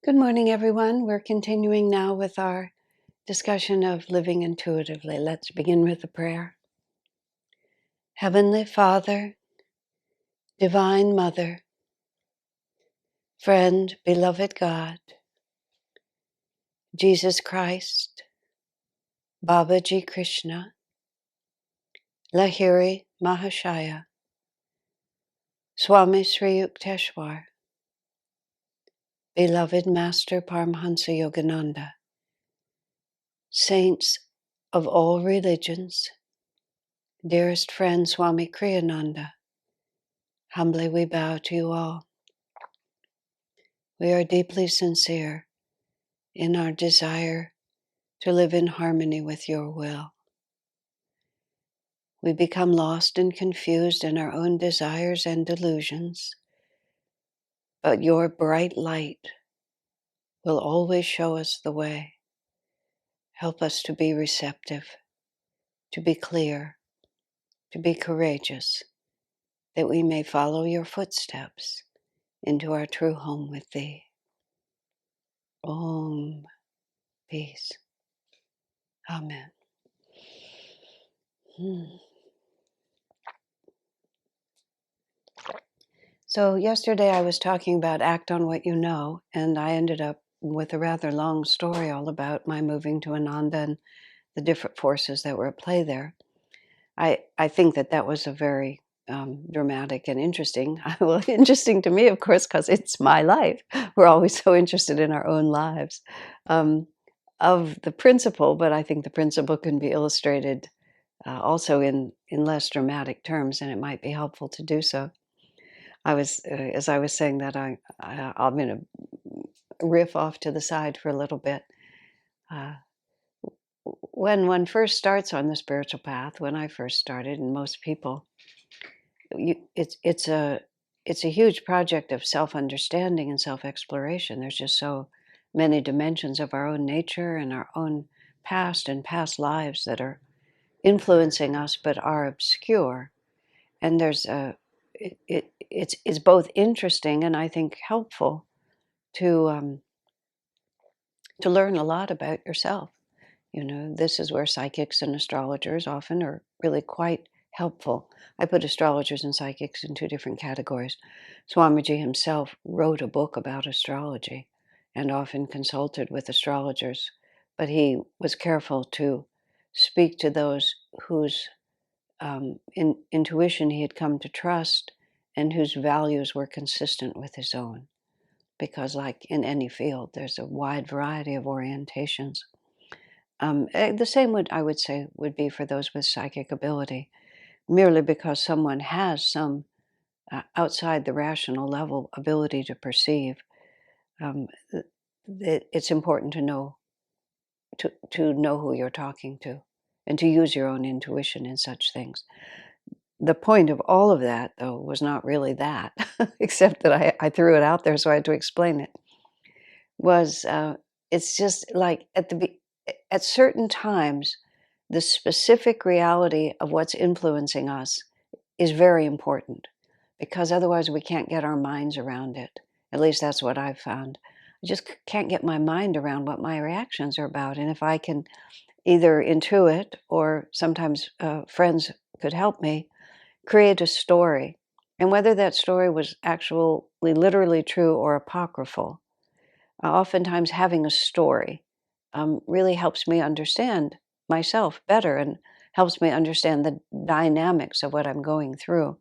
Good morning, everyone. We're continuing now with our discussion of living intuitively. Let's begin with a prayer. Heavenly Father, Divine Mother, friend, beloved God, Jesus Christ, Babaji Krishna, Lahiri Mahashaya, Swami Sri Yukteswar, beloved Master Paramhansa Yogananda, saints of all religions, dearest friend Swami Kriyananda, humbly we bow to you all. We are deeply sincere in our desire to live in harmony with your will. We become lost and confused in our own desires and delusions, but your bright light will always show us the way. Help us to be receptive, to be clear, to be courageous, that we may follow your footsteps into our true home with thee. Om. Peace. Amen. So yesterday I was talking about act on what you know, and I ended up with a rather long story all about my moving to Ananda and the different forces that were at play there. I think that was a very dramatic and interesting. Well, interesting to me, of course, because it's my life. We're always so interested in our own lives of the principle, but I think the principle can be illustrated also in less dramatic terms, and it might be helpful to do so. As I was saying that, I'm going to riff off to the side for a little bit. When one first starts on the spiritual path, when I first started, and most people, it's a huge project of self-understanding and self-exploration. There's just so many dimensions of our own nature and our own past and past lives that are influencing us, but are obscure. And there's it's both interesting and I think helpful to learn a lot about yourself. You know, this is where psychics and astrologers often are really quite helpful. I put astrologers and psychics in two different categories. Swamiji himself wrote a book about astrology and often consulted with astrologers, but he was careful to speak to those whose intuition he had come to trust and whose values were consistent with his own. Because like in any field, there's a wide variety of orientations. The same I would say would be for those with psychic ability. Merely because someone has some outside the rational level ability to perceive, it's important to know who you're talking to and to use your own intuition in such things. The point of all of that, though, was not really that, except that I threw it out there so I had to explain it, was it's just like at certain times, the specific reality of what's influencing us is very important, because otherwise we can't get our minds around it. At least that's what I've found. I just can't get my mind around what my reactions are about. And if I can either intuit, or sometimes friends could help me, create a story. And whether that story was actually literally true or apocryphal, oftentimes having a story really helps me understand myself better and helps me understand the dynamics of what I'm going through.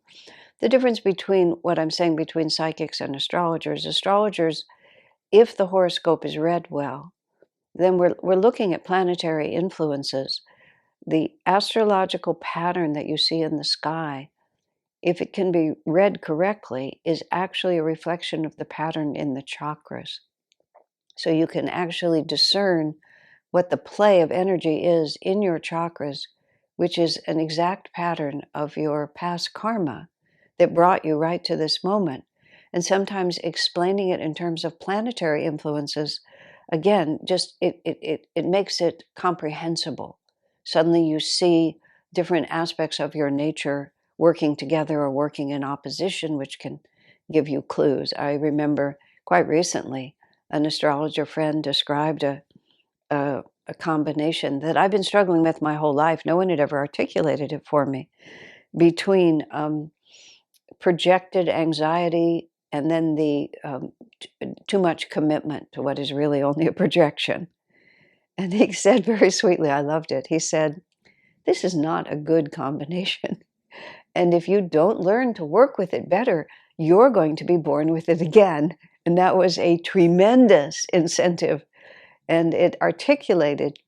The difference between what I'm saying between psychics and astrologers, if the horoscope is read well, then we're looking at planetary influences. The astrological pattern that you see in the sky, if it can be read correctly, is actually a reflection of the pattern in the chakras. So you can actually discern what the play of energy is in your chakras, which is an exact pattern of your past karma that brought you right to this moment. And sometimes explaining it in terms of planetary influences, again, just it makes it comprehensible. Suddenly you see different aspects of your nature working together or working in opposition, which can give you clues. I remember quite recently an astrologer friend described a combination that I've been struggling with my whole life. No one had ever articulated it for me, between projected anxiety and then the too much commitment to what is really only a projection. And he said very sweetly, I loved it. He said, "This is not a good combination. And if you don't learn to work with it better, you're going to be born with it again." And that was a tremendous incentive. And it articulated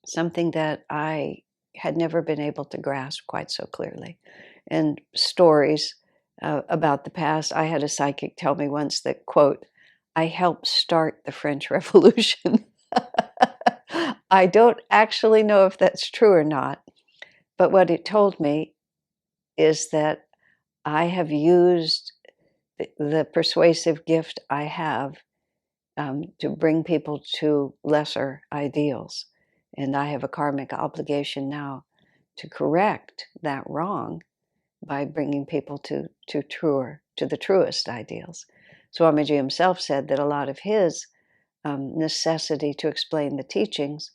something that I had never been able to grasp quite so clearly. And stories about the past. I had a psychic tell me once that, quote, "I helped start the French Revolution." I don't actually know if that's true or not, but what it told me is that I have used the persuasive gift I have to bring people to lesser ideals. And I have a karmic obligation now to correct that wrong by bringing people to the truest ideals. Swamiji himself said that a lot of his necessity to explain the teachings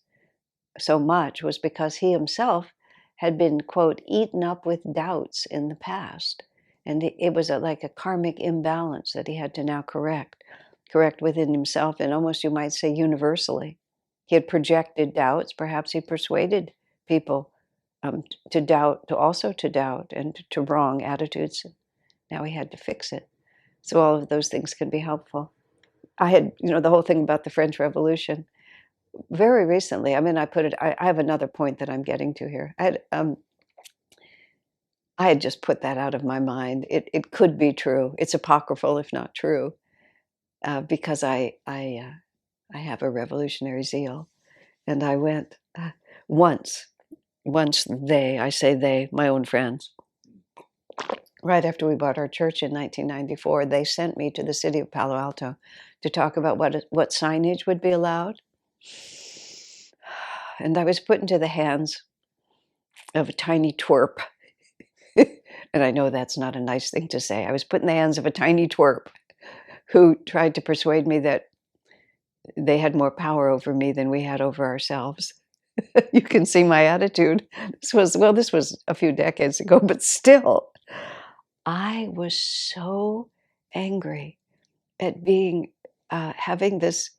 so much was because he himself had been, quote, eaten up with doubts in the past. And it was like a karmic imbalance that he had to now correct within himself, and almost, you might say, universally. He had projected doubts. Perhaps he persuaded people to doubt, and to wrong attitudes. Now he had to fix it. So all of those things can be helpful. I had, the whole thing about the French Revolution. Very recently, I have another point that I'm getting to here. I had just put that out of my mind. It could be true. It's apocryphal, if not true, because I have a revolutionary zeal. And I went once I say they, my own friends, right after we bought our church in 1994, they sent me to the city of Palo Alto to talk about what signage would be allowed. And I was put into the hands of a tiny twerp. And I know that's not a nice thing to say. I was put in the hands of a tiny twerp who tried to persuade me that they had more power over me than we had over ourselves. You can see my attitude. This was a few decades ago, but still, I was so angry at having this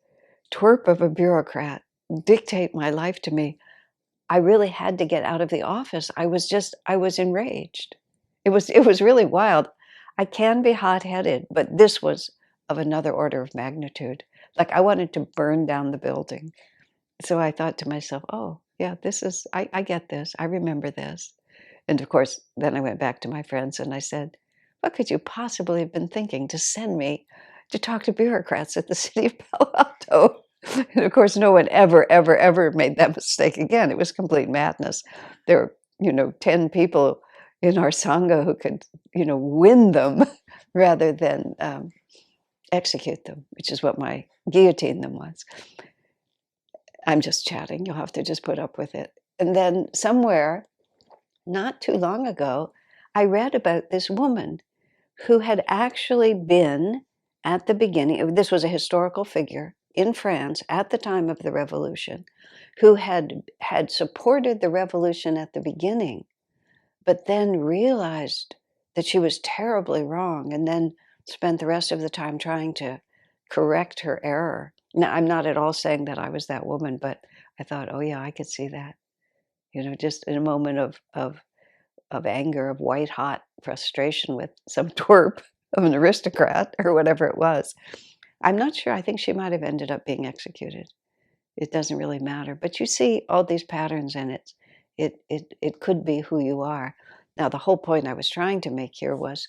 twerp of a bureaucrat dictate my life to me. I really had to get out of the office. I was enraged. It was really wild. I can be hot-headed, but this was of another order of magnitude. Like, I wanted to burn down the building. So I thought to myself, oh, yeah, I get this. I remember this. And of course, then I went back to my friends and I said, what could you possibly have been thinking to send me to talk to bureaucrats at the city of Palo Alto? And of course, no one ever, ever, ever made that mistake again. It was complete madness. There were, 10 people in our Sangha who could, win them rather than execute them, which is what my guillotine them was. I'm just chatting. You'll have to just put up with it. And then somewhere, not too long ago, I read about this woman who had actually been at the beginning, this was a historical figure in France at the time of the revolution, who had supported the revolution at the beginning, but then realized that she was terribly wrong, and then spent the rest of the time trying to correct her error. Now, I'm not at all saying that I was that woman, but I thought, oh yeah, I could see that. Just in a moment of anger, of white hot frustration with some twerp of an aristocrat or whatever it was. I'm not sure. I think she might have ended up being executed. It doesn't really matter. But you see all these patterns, and it could be who you are. Now, the whole point I was trying to make here was,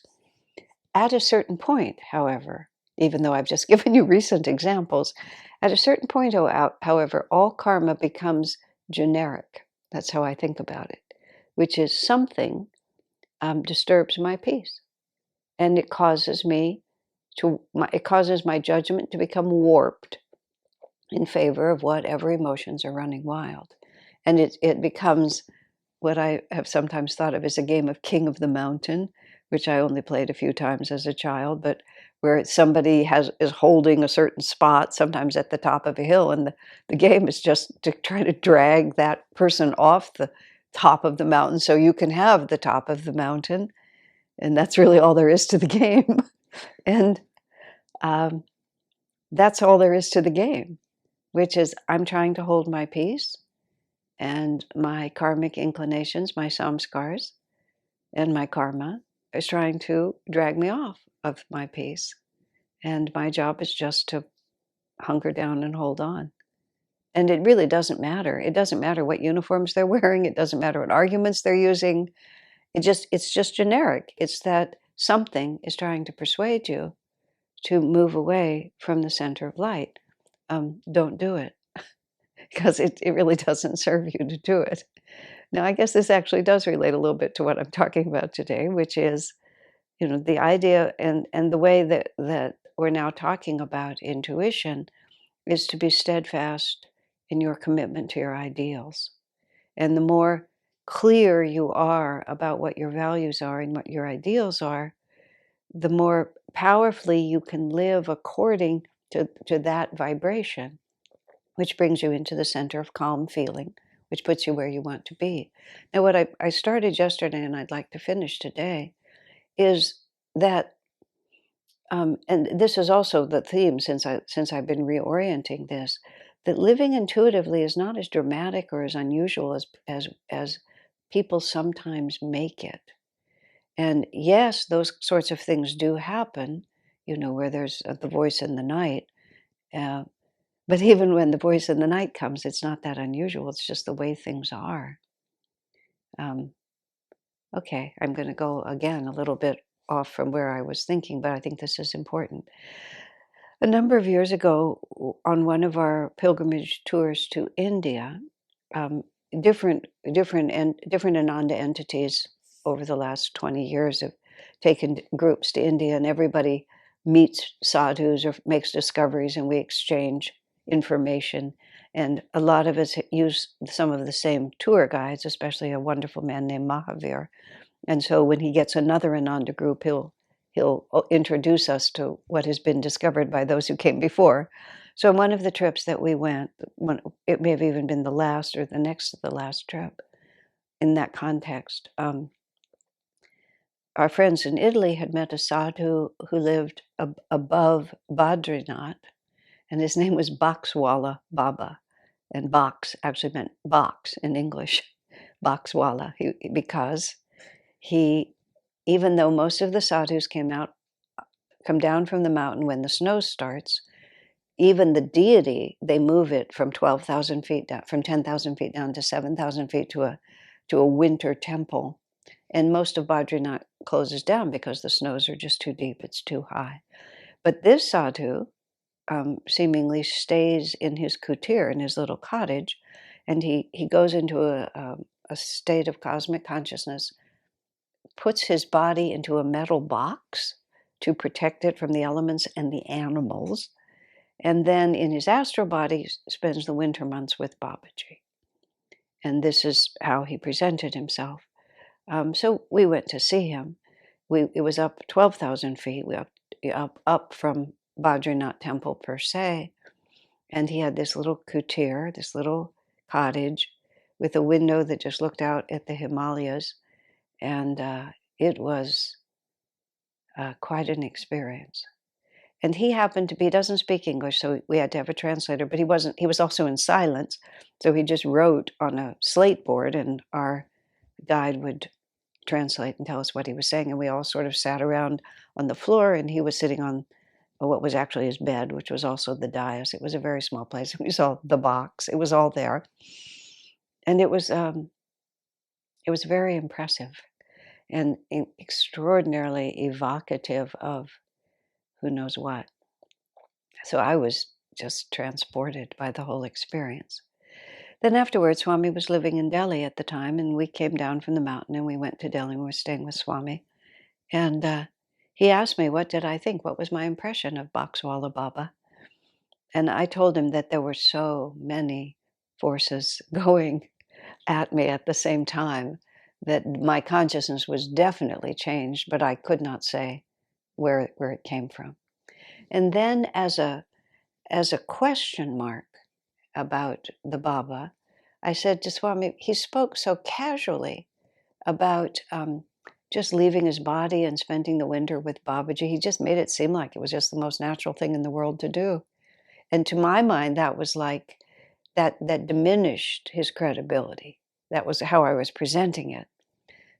at a certain point, however, even though I've just given you recent examples, at a certain point, however, all karma becomes generic. That's how I think about it, which is something disturbs my peace, and it causes my judgment to become warped in favor of whatever emotions are running wild, and it becomes what I have sometimes thought of as a game of King of the Mountain, which I only played a few times as a child, but where somebody is holding a certain spot, sometimes at the top of a hill, and the game is just to try to drag that person off the top of the mountain so you can have the top of the mountain, and that's really all there is to the game. And that's all there is to the game, which is I'm trying to hold my peace, and my karmic inclinations, my samskars, and my karma is trying to drag me off of my peace. And my job is just to hunker down and hold on. And it really doesn't matter. It doesn't matter what uniforms they're wearing. It doesn't matter what arguments they're using. It's just generic. It's that something is trying to persuade you to move away from the center of light. Don't do it, because it really doesn't serve you to do it. Now, I guess this actually does relate a little bit to what I'm talking about today, which is, the idea and the way that we're now talking about intuition is to be steadfast in your commitment to your ideals. And the more clear you are about what your values are and what your ideals are, the more powerfully you can live according to that vibration, which brings you into the center of calm feeling, which puts you where you want to be. Now, what I started yesterday and I'd like to finish today is that, and this is also the theme since I've been reorienting this, that living intuitively is not as dramatic or as unusual as people sometimes make it. And yes, those sorts of things do happen, where there's the voice in the night. Uh, but even when the voice in the night comes, it's not that unusual. It's just the way things are. Um, okay, I'm going to go again a little bit off from where I was thinking, but I think this is important. A number of years ago, on one of our pilgrimage tours to India, um, different Ananda entities over the last 20 years have taken groups to India, and everybody meets sadhus or makes discoveries, and we exchange information. And a lot of us use some of the same tour guides, especially a wonderful man named Mahavir. And so when he gets another Ananda group, he'll introduce us to what has been discovered by those who came before. So on one of the trips that we went, it may have even been the last or the next to the last trip in that context, our friends in Italy had met a sadhu who lived above Badrinath, and his name was Boxwala Baba. And box actually meant box in English, Boxwala, because he, even though most of the sadhus come down from the mountain when the snow starts, even the deity, they move it from 12,000 feet down, from 10,000 feet down to 7,000 feet to a winter temple. And most of Badrinath closes down because the snows are just too deep, it's too high. But this sadhu seemingly stays in his kutir, in his little cottage, and he goes into a state of cosmic consciousness, puts his body into a metal box to protect it from the elements and the animals, and then in his astral body spends the winter months with Babaji. And this is how he presented himself. So we went to see him. It was up 12,000 feet. We up from Badrinath temple per se, and he had this little kutir, this little cottage, with a window that just looked out at the Himalayas, and it was quite an experience. And he happened to be, he doesn't speak English, so we had to have a translator, but he was also in silence, so he just wrote on a slate board, and our guide would translate and tell us what he was saying, and we all sort of sat around on the floor, and he was sitting on what was actually his bed, which was also the dais. It was a very small place. We saw the box. It was all there. And it was very impressive and extraordinarily evocative of who knows what. So I was just transported by the whole experience. Then afterwards, Swami was living in Delhi at the time, and we came down from the mountain and we went to Delhi and we were staying with Swami. And he asked me, what did I think? What was my impression of Boxwala Baba? And I told him that there were so many forces going at me at the same time that my consciousness was definitely changed, but I could not say where it came from. And then as a question mark about the Baba, I said to Swami, he spoke so casually about just leaving his body and spending the winter with Babaji. He just made it seem like it was just the most natural thing in the world to do. And to my mind, that was like, that diminished his credibility. That was how I was presenting it.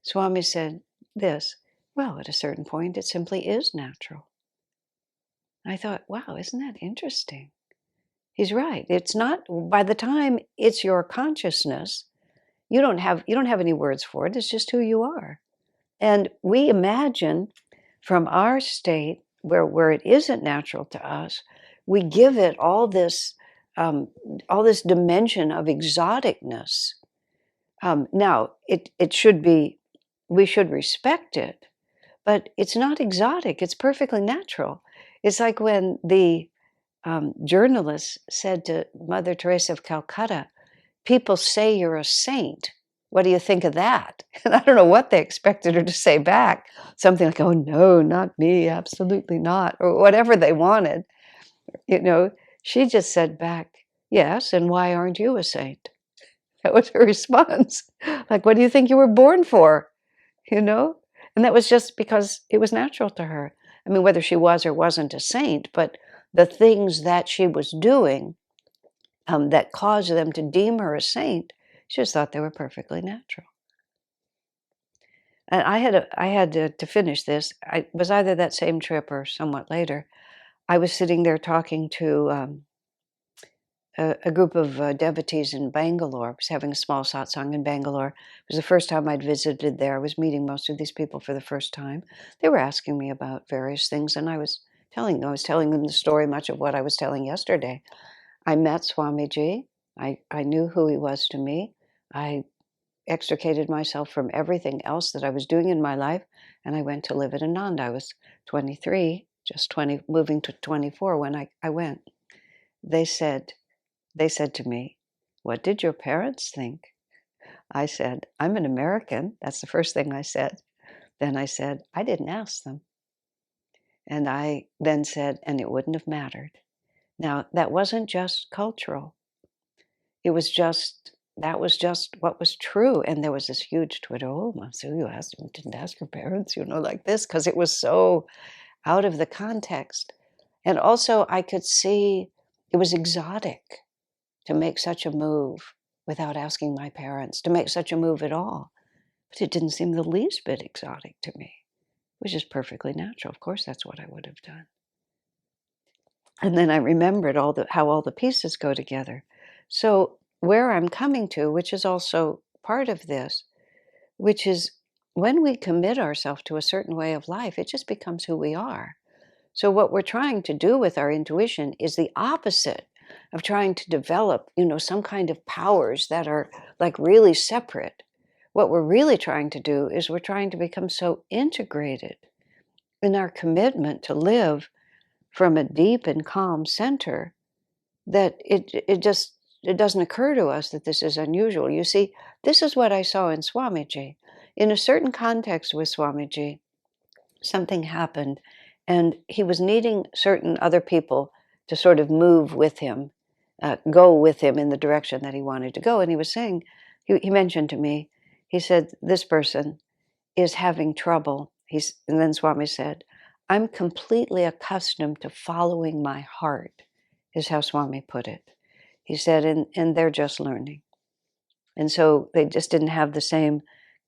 Swami said this, well, at a certain point, it simply is natural. I thought, wow, isn't that interesting? He's right. It's not, by the time it's your consciousness, you don't have any words for it. It's just who you are. And we imagine from our state where it isn't natural to us, we give it all this dimension of exoticness. Now, it should be, we should respect it, but it's not exotic. It's perfectly natural. It's like when the journalist said to Mother Teresa of Calcutta, people say you're a saint. What do you think of that? And I don't know what they expected her to say back. Something like, oh, no, not me, absolutely not, or whatever they wanted. She just said back, yes, and why aren't you a saint? That was her response. Like, what do you think you were born for? And that was just because it was natural to her. I mean, whether she was or wasn't a saint, but the things that she was doing that caused them to deem her a saint, she just thought they were perfectly natural. And I had to finish this. I was either that same trip or somewhat later. I was sitting there talking to a group of devotees in Bangalore. I was having a small satsang in Bangalore. It was the first time I'd visited there. I was meeting most of these people for the first time. They were asking me about various things, and I was telling them the story, much of what I was telling yesterday. I met Swamiji. I knew who he was to me. I extricated myself from everything else that I was doing in my life, and I went to live at Anand. I was 23, just 20, moving to 24 when I went. They said to me, what did your parents think? I said, I'm an American. That's the first thing I said. Then I said, I didn't ask them. And I then said, and it wouldn't have mattered. Now, that wasn't just cultural. It was just, that was just what was true. And there was this huge Twitter, oh, so you didn't ask your parents, like this, because it was so out of the context. And also I could see it was exotic to make such a move without asking my parents, to make such a move at all. But it didn't seem the least bit exotic to me. It was just perfectly natural. Of course, that's what I would have done. And then I remembered how all the pieces go together. So where I'm coming to, which is also part of this, which is when we commit ourselves to a certain way of life, it just becomes who we are. So what we're trying to do with our intuition is the opposite of trying to develop, some kind of powers that are like really separate. What we're really trying to do is we're trying to become so integrated in our commitment to live from a deep and calm center that it doesn't occur to us that this is unusual. You see, this is what I saw in Swamiji. In a certain context with Swamiji, something happened, and he was needing certain other people to sort of move with him, go with him in the direction that he wanted to go. And he was saying, he mentioned to me, he said, this person is having trouble. And then Swami said, I'm completely accustomed to following my heart, is how Swami put it. He said, and they're just learning. And so they just didn't have the same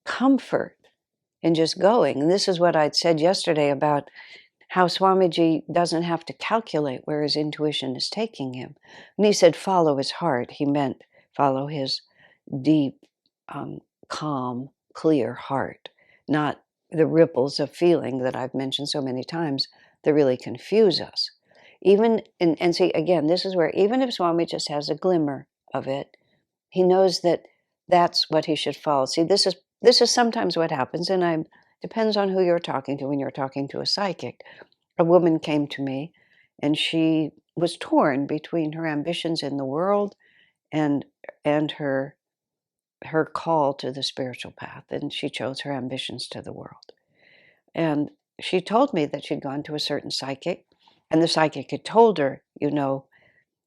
comfort in just going. And this is what I'd said yesterday about how Swamiji doesn't have to calculate where his intuition is taking him. When he said follow his heart, he meant follow his deep, calm, clear heart, not the ripples of feeling that I've mentioned so many times that really confuse us. And see, again, this is where even if Swami just has a glimmer of it, he knows that that's what he should follow. See, this is sometimes what happens, and depends on who you're talking to. When you're talking to a psychic, a woman came to me, and she was torn between her ambitions in the world and her call to the spiritual path, and she chose her ambitions to the world. And she told me that she'd gone to a certain psychic, And the psychic had told her,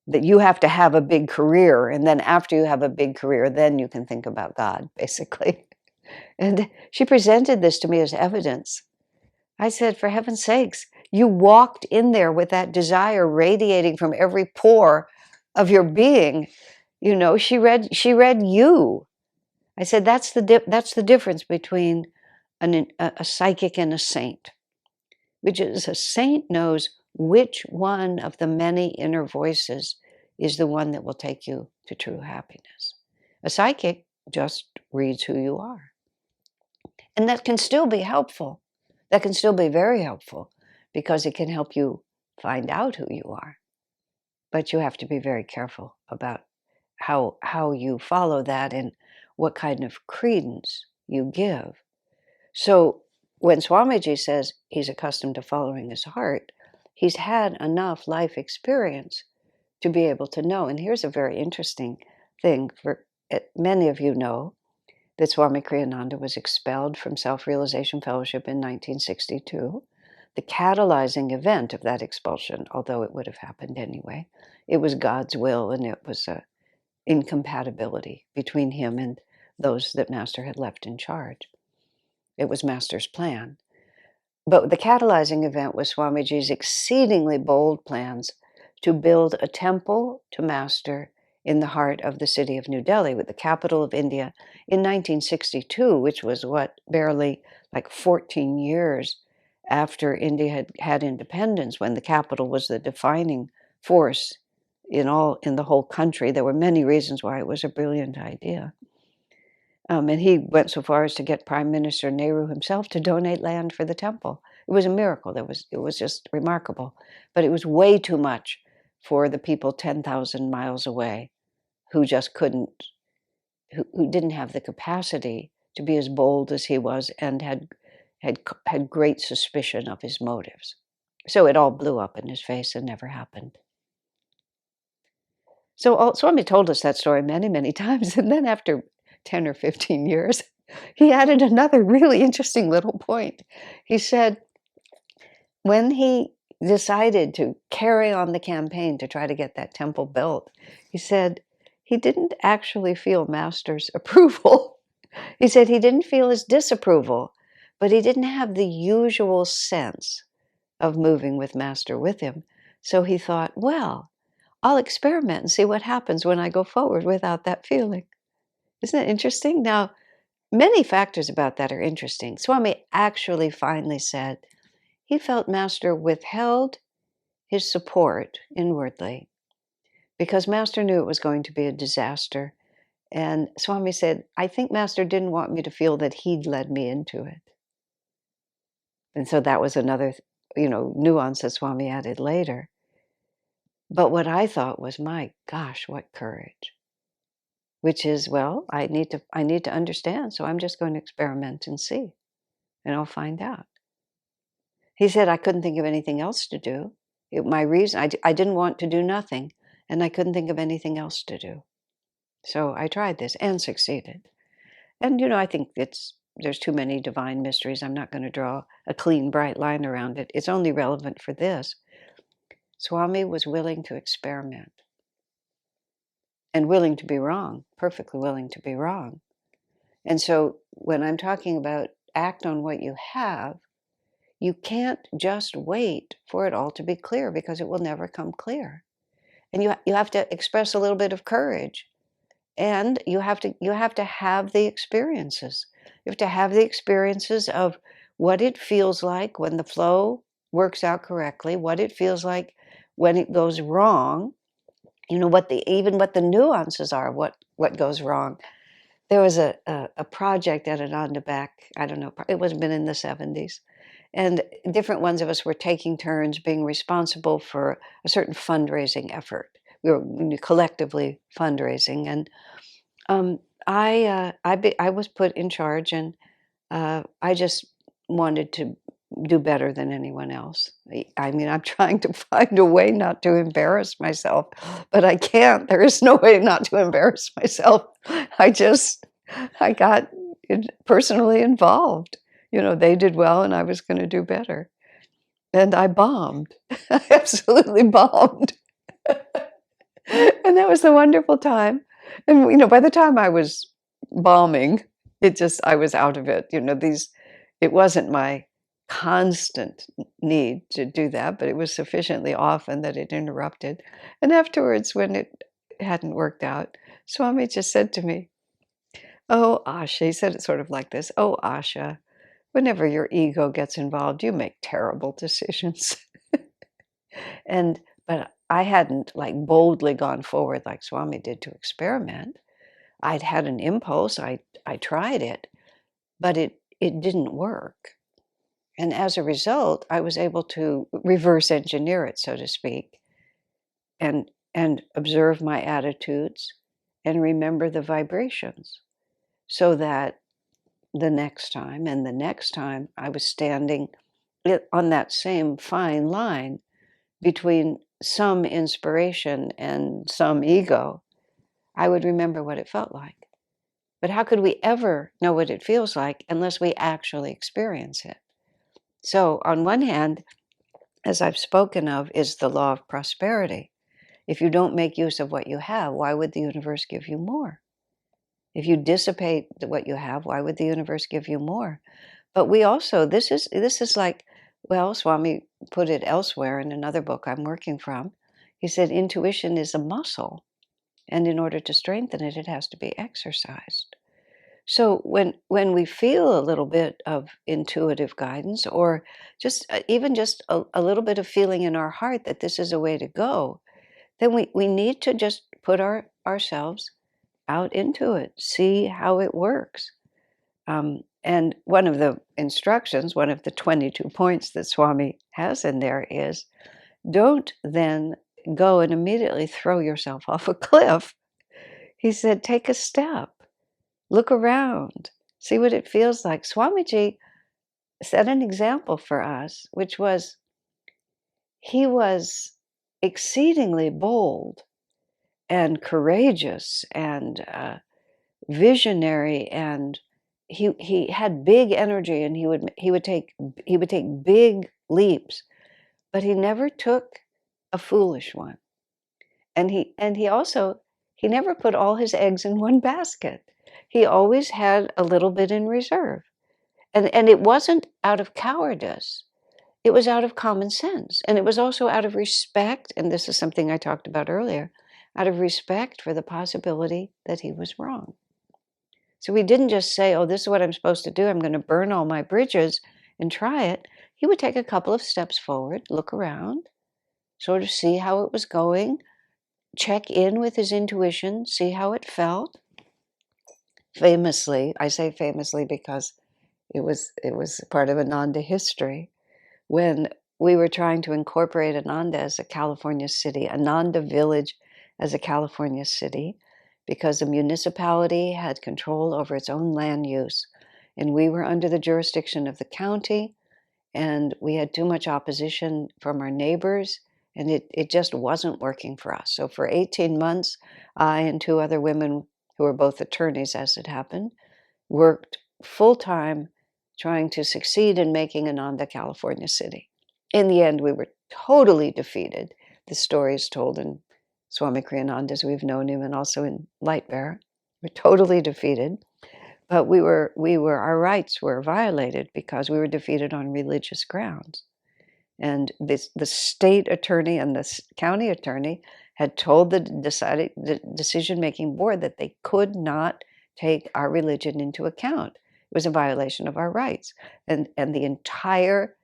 that you have to have a big career, and then after you have a big career, then you can think about God, basically. And she presented this to me as evidence. I said, for heaven's sakes, you walked in there with that desire radiating from every pore of your being. She read you. I said, that's the difference between a psychic and a saint, which is a saint knows which one of the many inner voices is the one that will take you to true happiness. A psychic just reads who you are. And that can still be helpful. That can still be very helpful because it can help you find out who you are. But you have to be very careful about how you follow that and what kind of credence you give. So when Swamiji says he's accustomed to following his heart, he's had enough life experience to be able to know. And here's a very interesting thing. Many of you know that Swami Kriyananda was expelled from Self-Realization Fellowship in 1962. The catalyzing event of that expulsion, although it would have happened anyway, it was God's will, and it was an incompatibility between him and those that Master had left in charge. It was Master's plan. But the catalyzing event was Swamiji's exceedingly bold plans to build a temple to Master in the heart of the city of New Delhi, with the capital of India, in 1962, which was barely like 14 years after India had independence, when the capital was the defining force in the whole country. There were many reasons why it was a brilliant idea. And he went so far as to get Prime Minister Nehru himself to donate land for the temple. It was a miracle. It was just remarkable. But it was way too much for the people 10,000 miles away who just couldn't, who didn't have the capacity to be as bold as he was, and had great suspicion of his motives. So it all blew up in his face and never happened. So Swami told us that story many, many times. And then after 10 or 15 years, he added another really interesting little point. He said, when he decided to carry on the campaign to try to get that temple built, he said he didn't actually feel Master's approval. He said he didn't feel his disapproval, but he didn't have the usual sense of moving with Master with him. So he thought, well, I'll experiment and see what happens when I go forward without that feeling. Isn't it interesting? Now, many factors about that are interesting. Swami actually finally said he felt Master withheld his support inwardly because Master knew it was going to be a disaster. And Swami said, I think Master didn't want me to feel that he'd led me into it. And so that was another, nuance that Swami added later. But what I thought was, my gosh, what courage. Which is, well, I need to understand, so I'm just going to experiment and see, and I'll find out. He said, I couldn't think of anything else to do. My reason, I didn't want to do nothing, and I couldn't think of anything else to do. So I tried this and succeeded. And, I think there's too many divine mysteries. I'm not going to draw a clean, bright line around it. It's only relevant for this. Swami was willing to experiment and willing to be wrong, perfectly willing to be wrong. And so when I'm talking about act on what you have, you can't just wait for it all to be clear, because it will never come clear. And you have to express a little bit of courage, and you have to have the experiences. You have to have the experiences of what it feels like when the flow works out correctly, what it feels like when it goes wrong, what the nuances are, what goes wrong. There was a project at Ananda back, I don't know, it was been in the 70s. And different ones of us were taking turns being responsible for a certain fundraising effort. We were collectively fundraising. And I was put in charge, and I just wanted to do better than anyone else. I mean, I'm trying to find a way not to embarrass myself, but I can't. There is no way not to embarrass myself. I got personally involved. They did well, and I was going to do better. And I bombed. I absolutely bombed. And that was the wonderful time. And, by the time I was bombing, I was out of it. It wasn't my constant need to do that, but it was sufficiently often that it interrupted. And afterwards, when it hadn't worked out, Swami just said to me, "Oh, Asha," he said it sort of like this, "Oh, Asha, whenever your ego gets involved, you make terrible decisions." And but I hadn't like boldly gone forward like Swami did to experiment. I'd had an impulse, I tried it, but it didn't work. And as a result, I was able to reverse engineer it, so to speak, and observe my attitudes and remember the vibrations so that the next time and the next time I was standing on that same fine line between some inspiration and some ego, I would remember what it felt like. But how could we ever know what it feels like unless we actually experience it? So, on one hand, as I've spoken of, is the law of prosperity. If you don't make use of what you have, why would the universe give you more? If you dissipate what you have, why would the universe give you more? But we also, this is like, well, Swami put it elsewhere in another book I'm working from. He said intuition is a muscle, and in order to strengthen it, it has to be exercised. So when we feel a little bit of intuitive guidance, or just even just a little bit of feeling in our heart that this is a way to go, then we need to just put ourselves out into it, see how it works. And one of the instructions, one of the 22 points that Swami has in there is, don't then go and immediately throw yourself off a cliff. He said, take a step, look around, see what it feels like. Swamiji set an example for us, which was, he was exceedingly bold and courageous and visionary, and he had big energy, and he would take big leaps, but he never took a foolish one. And he never put all his eggs in one basket. He always had a little bit in reserve. And it wasn't out of cowardice. It was out of common sense. And it was also out of respect, and this is something I talked about earlier, out of respect for the possibility that he was wrong. So he didn't just say, oh, this is what I'm supposed to do. I'm going to burn all my bridges and try it. He would take a couple of steps forward, look around, sort of see how it was going, check in with his intuition, see how it felt. Famously, I say famously because it was part of Ananda history, when we were trying to incorporate Ananda as a California city, Ananda village as a California city, because the municipality had control over its own land use. And we were under the jurisdiction of the county, and we had too much opposition from our neighbors, and it just wasn't working for us. So for 18 months, I and two other women who were both attorneys, as it happened, worked full-time trying to succeed in making Ananda California city. In the end, we were totally defeated. The story is told in Swami Kriyananda as we've known him, and also in Light Bearer. We're totally defeated. But our rights were violated because we were defeated on religious grounds. And the state attorney and the county attorney had told the decision-making board that they could not take our religion into account. It was a violation of our rights. And the entire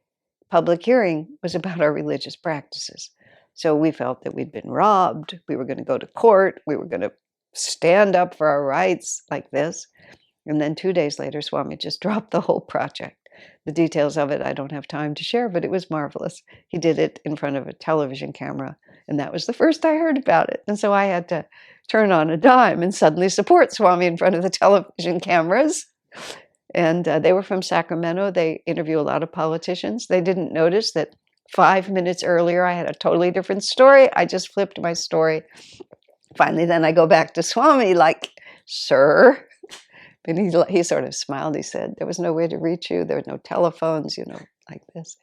public hearing was about our religious practices. So we felt that we'd been robbed. We were going to go to court. We were going to stand up for our rights like this. And then 2 days later, Swami just dropped the whole project. The details of it I don't have time to share, but it was marvelous. He did it in front of a television camera, and that was the first I heard about it. And so I had to turn on a dime and suddenly support Swami in front of the television cameras. And they were from Sacramento. They interview a lot of politicians. They didn't notice that 5 minutes earlier I had a totally different story. I just flipped my story. Finally, then I go back to Swami like, sir. And he sort of smiled. He said, there was no way to reach you. There were no telephones, like this.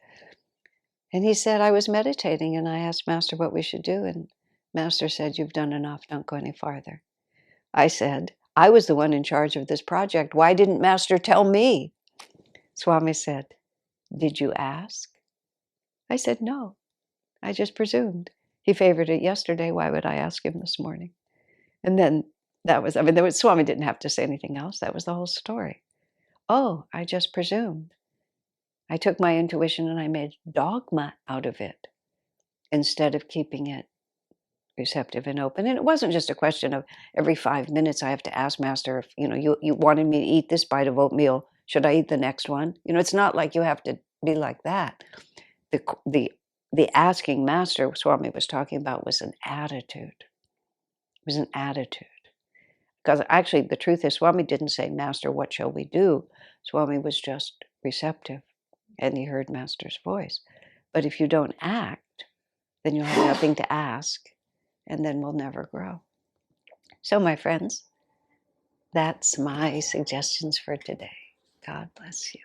And he said, I was meditating and I asked Master what we should do. And Master said, you've done enough. Don't go any farther. I said, I was the one in charge of this project. Why didn't Master tell me? Swami said, did you ask? I said, no, I just presumed. He favored it yesterday. Why would I ask him this morning? And then that was, Swami didn't have to say anything else. That was the whole story. Oh, I just presumed. I took my intuition and I made dogma out of it instead of keeping it receptive and open. And it wasn't just a question of every 5 minutes I have to ask Master if, you wanted me to eat this bite of oatmeal. Should I eat the next one? It's not like you have to be like that. The asking Master Swami was talking about was an attitude. It was an attitude. Because actually, the truth is, Swami didn't say, Master, what shall we do? Swami was just receptive, and he heard Master's voice. But if you don't act, then you'll have nothing to ask, and then we'll never grow. So, my friends, that's my suggestions for today. God bless you.